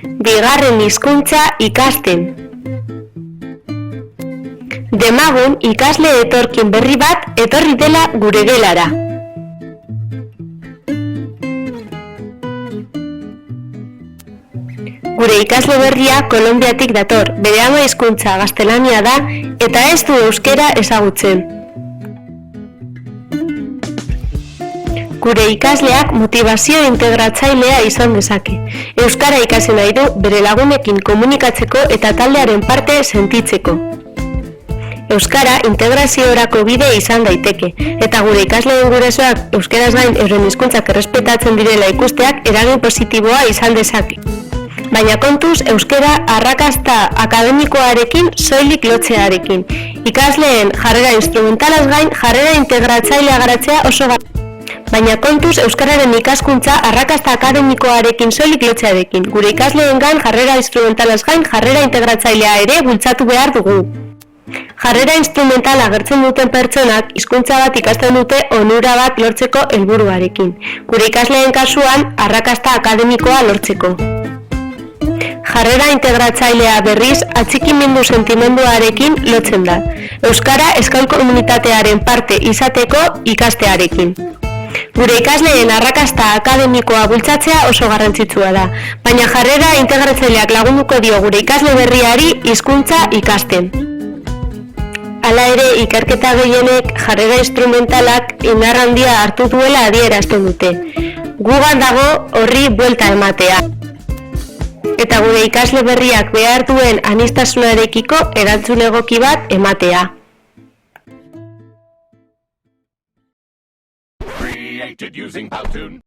Bigarren hizkuntza ikasten. Demagun ikasle etorkin berri bat etorri dela gure gelara. Gure ikasle berria Kolonbiatik dator, bere ama hizkuntza gaztelania da eta ez du euskera ezagutzen. Gure ikasleak motivazio integratzailea izan dezake. Euskara ikasi nahi du bere lagunekin komunikatzeko eta taldearen parte sentitzeko. Euskara integraziorako bide izan daiteke, eta gure ikasleen gurasoak euskaraz gain euren hizkuntzak errespetatzen direla ikusteak eragin positiboa izan dezake. Baina kontuz, euskara arrakasta akademikoarekin soilik lotzearekin. Ikasleen jarrera instrumentalaz gain jarrera integratzailea garatzea oso Baina kontuz, euskararen ikaskuntza arrakasta akademikoarekin soilik lotzearekin. Gure ikasleengan jarrera instrumentalaz gain jarrera integratzailea ere bultzatu behar dugu. Jarrera instrumentala agertzen duten pertsonak hizkuntza bat ikasten dute onura bat lortzeko helburuarekin. Gure ikasleen kasuan arrakasta akademikoa lortzeko. Jarrera integratzailea berriz atxikimendu sentimenduarekin lotzen da. Euskara euskal komunitatearen parte izateko ikastearekin. Gure ikasleen arrakasta akademikoa bultzatzea oso garrantzitsua da, baina jarrera integratzaileak lagunduko dio gure ikasle berriari hizkuntza ikasten. Hala ere, ikerketa gehienek jarrera instrumentalak indar handia hartu duela adierazten dute. Gugan dago horri buelta ematea. Eta gure ikasle berriak behar duen aniztasunarekiko erantzun egoki bat ematea. Created using Powtoon.